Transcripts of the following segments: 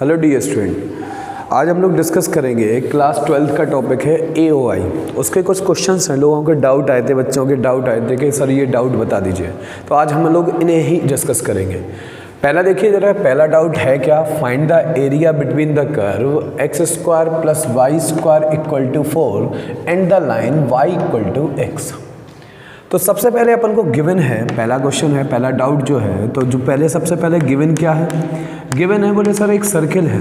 Hello dear student, आज हम लोग डिस्कस करेंगे क्लास 12th का टॉपिक है AOI। उसके कुछ क्वेश्चंस हैं, लोगों के डाउट आए थे, बच्चों के डाउट आए थे कि सर ये डाउट बता दीजिए, तो आज हम लोग इन्हें ही डिस्कस करेंगे। पहला देखिए जरा, पहला डाउट है क्या, find the area between the curve x² + y² = 4 and the line y = x। तो सबसे पहले अपन को गिवन है, पहला क्वेश्चन है, पहला डाउट जो है, तो जो पहले सबसे पहले गिवन क्या है, गिवन है बोले सर एक सर्किल है।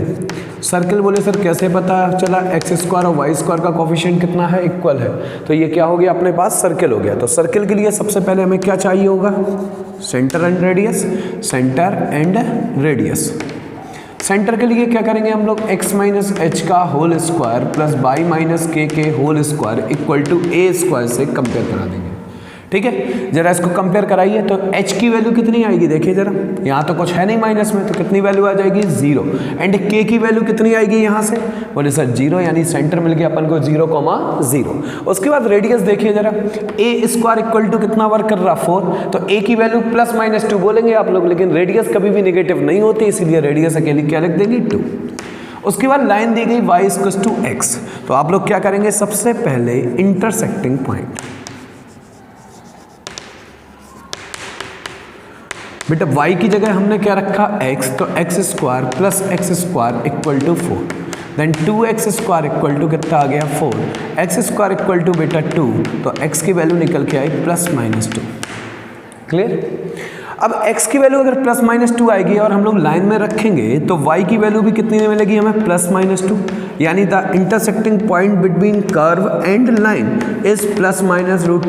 सर्किल बोले सर कैसे पता चला, x² और y² का कोफिशिएंट कितना है, इक्वल है, तो ये क्या हो गया अपने पास, सर्किल हो गया। तो सर्किल के लिए सबसे पहले हमें क्या चाहिए होगा, centre and radius. Centre and radius, centre के लिए क्या करेंगे हम लोग, x - h का whole square plus y - k के whole square equal to a² से कंपेयर करा देंगे। ठीक है, जरा इसको कंपेयर कराइए तो h की वैल्यू कितनी आएगी, देखिए जरा, यहाँ तो कुछ है नहीं माइनस में, तो कितनी वैल्यू आ जाएगी, 0। एंड k की वैल्यू कितनी आएगी यहाँ से, बोले सर 0, यानी सेंटर मिल गया अपन को 0,0। उसके बाद रेडियस देखिए जरा, a² इक्वल टू कितना वर्क कर रहा, 4, तो a की वैल्यू +-2 बोलेंगे आप लोग, लेकिन रेडियस कभी भी नेगेटिव नहीं होती, इसीलिए रेडियस अकेली क्या लिख देंगे, 2। उसके बाद लाइन दी गई y = x, तो आप लोग क्या करेंगे, सबसे पहले इंटरसेक्टिंग पॉइंट, बेटा y की जगह हमने क्या रखा, x, तो x² + x² = 4, देन 2x² = कितना आ गया, 4, x² = बेटा 2, तो x की वैल्यू निकल के आई +-2। क्लियर। अब x की वैल्यू अगर +-2 आएगी और हम लोग लाइन में रखेंगे तो y की वैल्यू भी कितनी मिलेगी हमें, +-2, यानी the intersecting point between curve and line is +-√2,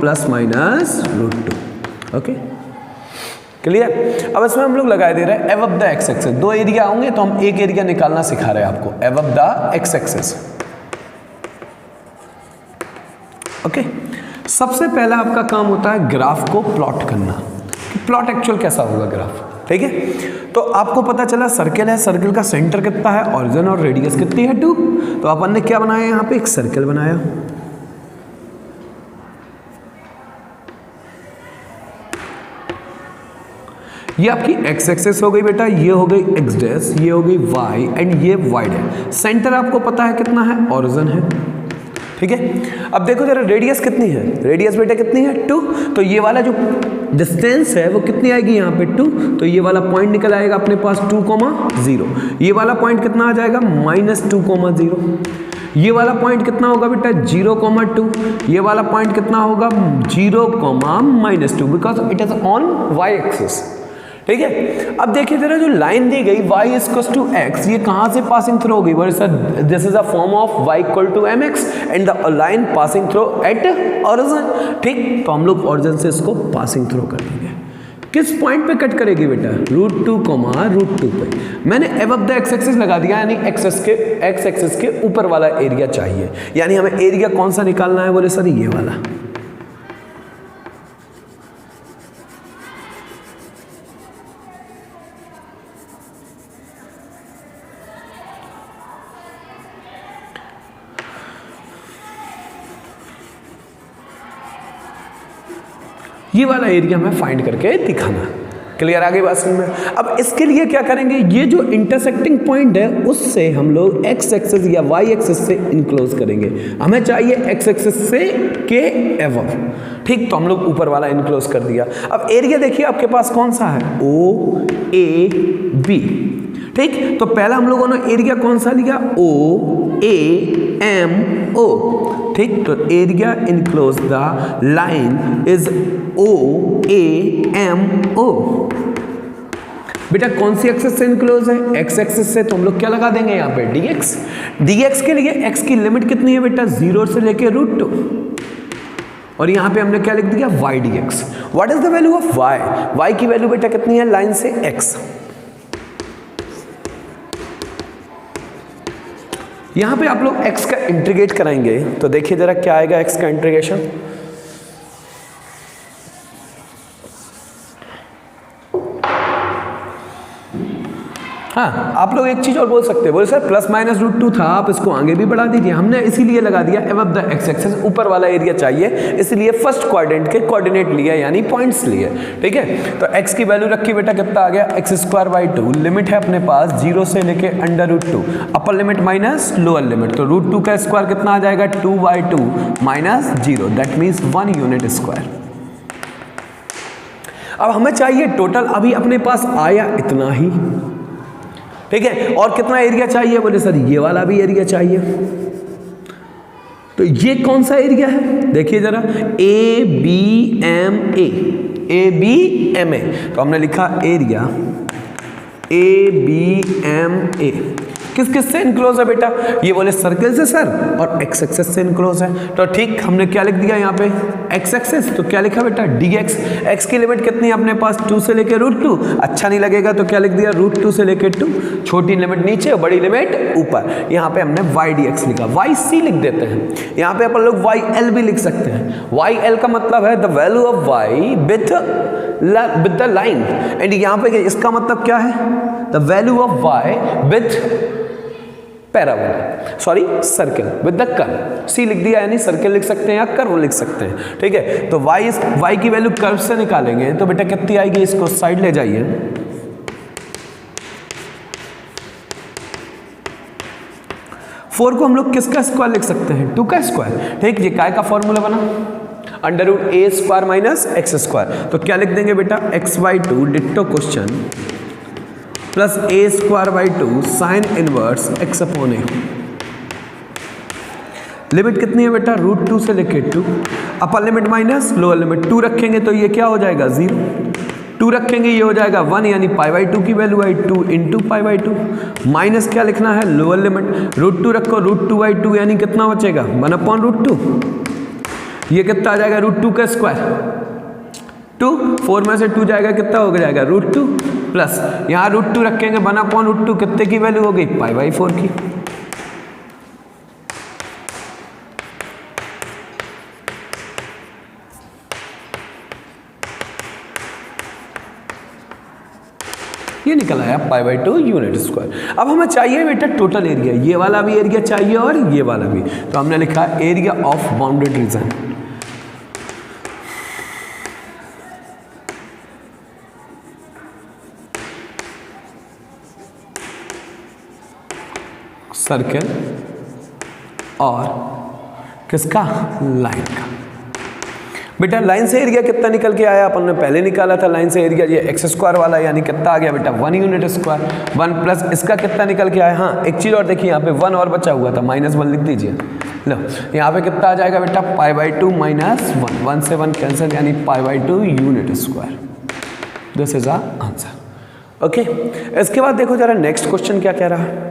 +-√2। Okay, clear. अब इसमें हम लोग लगाए दे रहे हैं एबव द एक्स एक्सिस, दो एरिया होंगे तो हम एक एरिया निकालना सिखा रहे हैं आपको, above the x axis. Okay, सबसे पहला आपका काम होता है ग्राफ को प्लॉट करना, प्लॉट एक्चुअल कैसा होगा ग्राफ। ठीक है, तो आपको पता चला सर्किल है, सर्किल का सेंटर कितना है, ओरिजिन और रेडियस कितनी है, 2, तो अपन ने क्या बनाया, यहाँ पे एक सर्किल बनाया। ये आपकी x एक्सिस हो गई बेटा, ये हो गई x डैश, ये हो गई y एंड ये y डैश। सेंटर आपको पता है कितना है, ओरिजिन है। ठीक है, अब देखो जरा रेडियस कितनी है, रेडियस बेटा कितनी है, 2, तो ये वाला जो डिस्टेंस है वो कितनी आएगी यहाँ पे, 2, तो ये वाला पॉइंट निकल आएगा अपने पास 2,0, ये वाला पॉइंट कितना आ जाएगा, -2,0, ये वाला पॉइंट कितना होगा बेटा, 0,2, ये वाला पॉइंट कितना होगा, 0,-2, because it is on y axis. ठीक है, अब देखिए जरा जो लाइन दी गई y = x, ये कहां से पासिंग थ्रू होगी, बोले sir this is a form of y = mx and the line passing through at origin. ठीक, तो हम लोग ओरिजिन से इसको पासिंग थ्रू कर देंगे। किस पॉइंट पे कट करेगी बेटा, √2, पे। मैंने एबव द एक्स एक्सिस लगा दिया, यानी एक्स एक्सिस के ऊपर वाला एरिया चाहिए, यानी हमें एरिया कौन सा निकालना है, बोले सर ये वाला। ये वाला एरिया में फाइंड करके दिखाना। क्लियर, आगे बात समझ में। अब इसके लिए क्या करेंगे, ये जो इंटरसेक्टिंग पॉइंट है उससे हम लोग x एक्सिस या y एक्सिस से इनक्लोज करेंगे, हमें चाहिए x एक्सिस से के एबव। ठीक, तो हम लोग ऊपर वाला इनक्लोज कर दिया। अब एरिया देखिए आपके पास कौन सा है, OAB। ठीक, तो पहला हम लोगों ने एरिया कौन सा लिया, OAMO। ठीक, तो area enclose the line is OAMO। बेटा कौन सी एक्सिस से इनक्लोज है, x एक्सिस से, तो हम लोग क्या लगा देंगे यहाँ पे, dx। dx के लिए x की लिमिट कितनी है बेटा, 0 से लेके √2, और यहाँ पे हमने क्या लिख दिया, y dx। What is the value of y, y की वैल्यू बेटा कितनी है, लाइन से x। यहां पे आप लोग x का इंटीग्रेट कराएंगे, तो देखिए जरा क्या आएगा x का इंटीग्रेशन, हाँ, आप लोग एक चीज और बोल सकते हैं, बोले सर प्लस माइनस √2 था, आप इसको आगे भी बढ़ा दीजिए। हमने इसीलिए लगा दिया एबव द एक्स एक्सिस, ऊपर वाला एरिया चाहिए, इसलिए फर्स्ट क्वाड्रेंट के कोऑर्डिनेट लिया यानी पॉइंट्स लिए। ठीक है, तो x की वैल्यू रखी बेटा, कितना आ गया x²/2। लिमिट है अपने पास 0 से लेके √2, upper limit minus lower limit, तो √2 का स्क्वायर कितना आ जाएगा 2/2 minus 0, that means 1 unit square. अब हमें चाहिए टोटल, अभी अपने पास आया इतना ही। ठीक है, और कितना एरिया चाहिए, बोले सर ये वाला भी एरिया चाहिए। तो ये कौन सा एरिया है, देखिए जरा, ABMA, ABMA, तो हमने लिखा एरिया ABMA किस किस से इनक्लोज है बेटा, ये बोले सर्कल से सर, और एक्स एक्सिस से इनक्लोज है। तो ठीक, हमने क्या लिख दिया यहाँ पे एक्स एक्सिस, तो क्या लिखा बेटा dx। एक्स की लिमिट कितनी है अपने पास 2 से लेके √2, अच्छा नहीं लगेगा तो क्या लिख दिया √2 से लेके 2, छोटी लिमिट नीचे और बड़ी लिमिट ऊपर। यहाँ पे हमने y dx लिखा, yc लिख देते हैं, यहाँ पे अपन लोग yl भी लिख सकते हैं। yl का मतलब है the value of y with the line, and यहाँ पे इसका मतलब क्या है, the value of y with parabola, sorry circle with the curve. C लिख दिया, यानी सर्कल लिख सकते हैं या कर्व लिख सकते हैं। ठीक है, तो y की वैल्यू कर्व से निकालेंगे तो बेटा कितनी आएगी, इसको साइड ले जाइए, फोर को हम लोग किसका स्क्वायर लिख सकते हैं, 2 का स्क्वायर। ठीक, ये काय का फॉर्मूला बना, √a² माइनस x², तो क्या लिख देंगे बेटा x/2 ditto question plus a²/2 sine inverse x/a। Limit कितनी है बेटा, √2 से लेके 2, upper limit minus lower limit, 2 रखेंगे तो ये क्या हो जाएगा 0, 2 रखेंगे ये हो जाएगा 1, यानी π/2 की वैल्यू आई 2 × π/2, माइनस क्या लिखना है लोअर लिमिट, √2 रखो, √2/2 यानी कितना बचेगा 1/√2, ये कितना आ जाएगा √2 का स्क्वायर 2, 4 में से 2 जाएगा, कितना हो जाएगा √2 प्लस यहाँ √2 रखेंगे 1/√2, कितने की वैल्यू हो गई π/4 की। ये निकल आया π/2 यूनिट स्क्वायर। अब हमें चाहिए बेटा टोटल एरिया, ये वाला भी एरिया चाहिए और ये वाला भी, तो हमने लिखा area of bounded reason. Circle और किसका, लाइन का। बेटा लाइन से एरिया कितना निकल के आया, अपन ने पहले निकाला था लाइन से एरिया, ये x² वाला, यानी कितना आ गया बेटा 1 यूनिट स्क्वायर, 1 प्लस इसका कितना निकल के आया। हाँ, एक चीज़ और देखिए, यहाँ पे 1 और बचा हुआ था, -1 लिख दीजिए। लो, यहाँ पे कितना आ जाएगा बेटा π/2 माइनस 1, 1 से 1 कैंसिल, यानी π/2 unit square. This is our answer. Okay, इसके बाद देखो जरा नेक्स्ट क्वेश्चन क्या कह रहा है।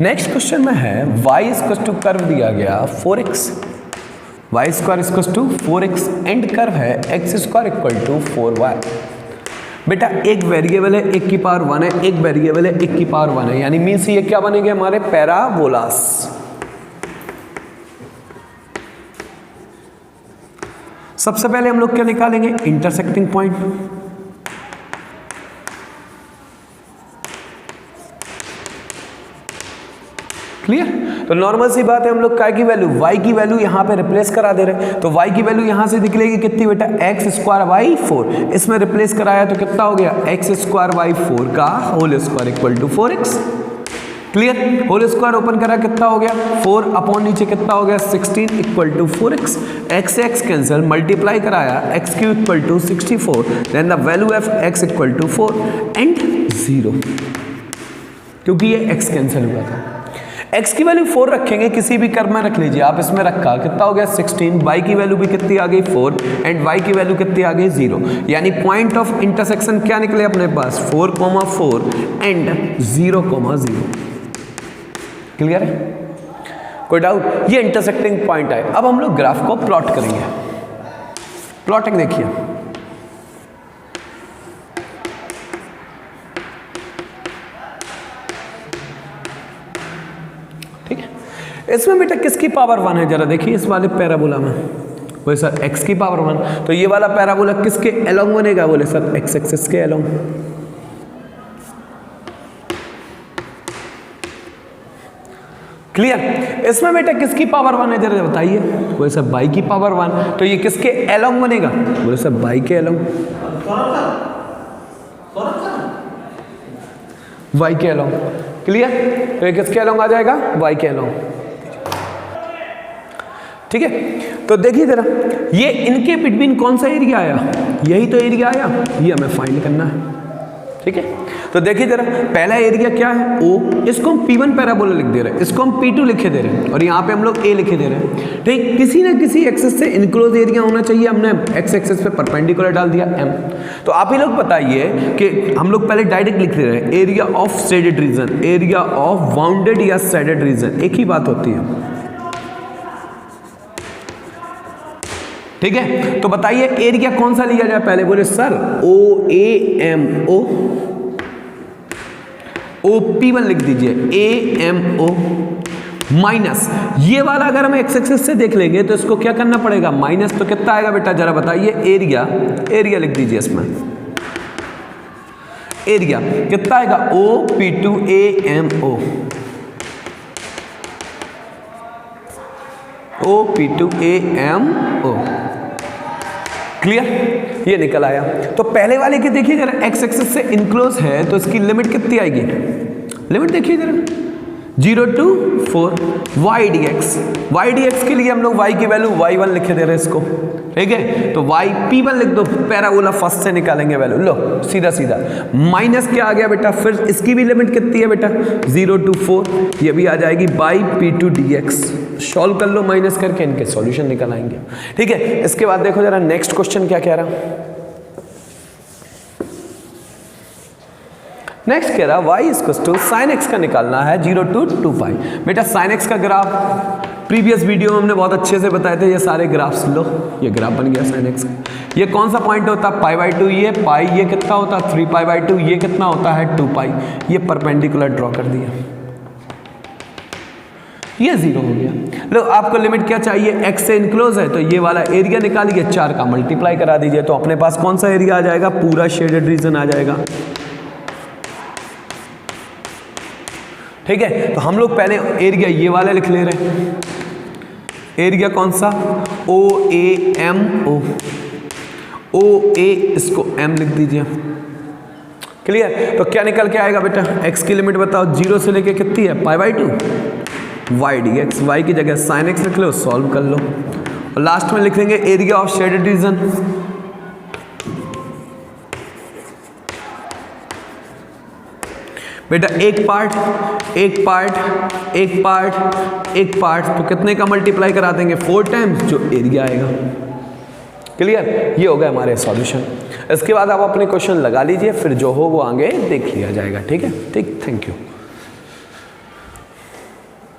नेक्स्ट क्वेश्चन में है y कर्व दिया गया 4x, y² 4x and curve है x² = 4y। बेटा एक वेरिएबल है 1 की पावर 1 है, एक वेरिएबल है 1 की पावर 1 है, यानी मीन्स ये क्या बनेंगे हमारे पैराबोलास। सबसे पहले हम लोग क्या निकालेंगे, इंटरसेक्टिंग पॉइंट। क्लियर, तो नॉर्मल सी बात है, हम लोग काय की वैल्यू, y की वैल्यू यहाँ पे रिप्लेस करा दे रहे हैं, तो y की वैल्यू यहाँ से निकलेगी कितनी बेटा x²/4, इसमें रिप्लेस कराया तो कितना हो गया x²/4 का whole square = 4x। Clear, whole square open करा कितना हो गया 4 अपॉन नीचे कितना हो गया 16 = 4x, x से x कैंसिल, मल्टीप्लाई कराया x³ = 64, then the value of x = 4 and 0, क्योंकि ये x कैंसिल हुआ था। x की वैल्यू 4 रखेंगे, किसी भी कर्व में रख लीजिए आप, इसमें रखा कितना हो गया 16, y की वैल्यू भी कितनी आ गई 4 एंड y की वैल्यू कितनी आ गई 0, यानी पॉइंट ऑफ इंटरसेक्शन क्या निकले अपने पास 4,4 एंड 0,0। क्लियर है, कोई डाउट, ये इंटरसेक्टिंग पॉइंट है। अब हम लोग ग्राफ को प्लॉट करेंगे। प्लॉटिंग देखिए, इसमें बेटा किसकी पावर 1 है, जरा देखिए इस वाले पैराबोला में। बोले सर x की पावर 1, तो ये वाला पैराबोला किसके अलोंग बनेगा, बोले सर x एक्सिस के अलोंग। क्लियर। इसमें बेटा किसकी पावर 1 है, जरा बताइए। बोले सर y की पावर 1, तो ये किसके अलोंग बनेगा, बोले सर y के अलोंग, y के अलोंग। क्लियर। तो ये किसके अलोंग आ जाएगा, y के अलोंग। ठीक है, तो देखिए जरा ये इनके बिटवीन कौन सा एरिया आया, यही तो एरिया आया, ये हमें फाइंड करना है। ठीक है, तो देखिए जरा पहला एरिया क्या है O, इसको हम P1 पैराबोला लिख दे रहे हैं, इसको हम P2 लिखे दे रहे हैं और यहाँ पे हम लोग A लिखे दे रहे हैं। ठीक, किसी ना किसी एक्सिस से इनक्लोज एरिया होना चाहिए, हमने एक्स एक्सिस पे परपेंडिकुलर डाल दिया M। तो आप ही लोग बताइए कि हम लोग पहले डायरेक्ट लिख दे रहे हैं area of shaded region, area of bounded या शेडेड रीजन, एक ही बात होती है। ठीक है, तो बताइए एरिया कौन सा लिया जाए पहले, बोले सर OAMO, OP1 लिख दीजिए, AMO माइनस ये वाला अगर हम एक्स एक्सिस से देख लेंगे तो इसको क्या करना पड़ेगा, माइनस। तो कितना आएगा बेटा, जरा बताइए। एरिया लिख दीजिए इसमें, एरिया कितना आएगा, OP2AMO, OP2AMO। क्लियर, ये निकल आया। तो पहले वाले की देखिए जरा एक्स एक्सिस से इनक्लोज है तो इसकी लिमिट कितनी आएगी, लिमिट देखिए जरा 0 to 4 y dx के लिए हम लोग y की वैल्यू y1 लिखे दे रहे हैं इसको। ठीक है, तो P1 लिख दो, पैराबोला फर्स्ट से निकालेंगे वैल्यू, लो सीधा सीधा। माइनस क्या आ गया बेटा, फिर इसकी भी लिमिट कितनी है बेटा 0 to 4, ये भी आ जाएगी P2 dx। सॉल्व कर लो माइनस करके, इनके सॉल्यूशन निकल आएंगे। ठीक है, इसके बाद देखो जरा नेक्स्ट क्वेश्चन क्या कह रहा। नेक्स्ट कह रहा y equals to sine x का निकालना है 0 to 2 पाई। बेटा साइन एक्स का ग्राफ प्रीवियस वीडियो में हमने बहुत अच्छे से बताए थे, ये सारे ग्राफ्स लो, ये ग्राफ बन गया साइन एक्स का। ये कौन सा पॉइंट होता है, π/2, ये पाई, ये कितना होता है 3π/2, ये कितना होता है 2 पाई। ये परपेंडिकुलर ड्रॉ कर दिया, ये 0 हो गया। लो आपको लिमिट क्या चाहिए, x से इनक्लोज है तो ये वाला एरिया निकालिए, 4 का मल्टीप्लाई करा दीजिए, तो अपने पास कौन सा एरिया आ जाएगा, पूरा शेडेड रीजन आ जाएगा। ठीक है, तो हम लोग पहले एरिया ये वाला लिख ले रहे हैं, एरिया कौन सा OAMO, OA इसको M लिख दीजिए। क्लियर, तो क्या निकल के आएगा बेटा, x की लिमिट बताओ 0 से लेके कितनी है π/2, y dx, y की जगह sin x लिख लो, सॉल्व कर लो और लास्ट में लिखेंगे एरिया ऑफ शेडेड रीजन। बेटा एक पार्ट तो कितने का मल्टीप्लाई करा देंगे, 4 टाइम्स, जो एरिया आएगा। क्लियर, ये हो गया हमारे सॉल्यूशन। इसके बाद आप अपने क्वेश्चन लगा लीजिए, फिर जो हो वो आगे देख लिया जाएगा। ठीक है, ठीक, थैंक यू।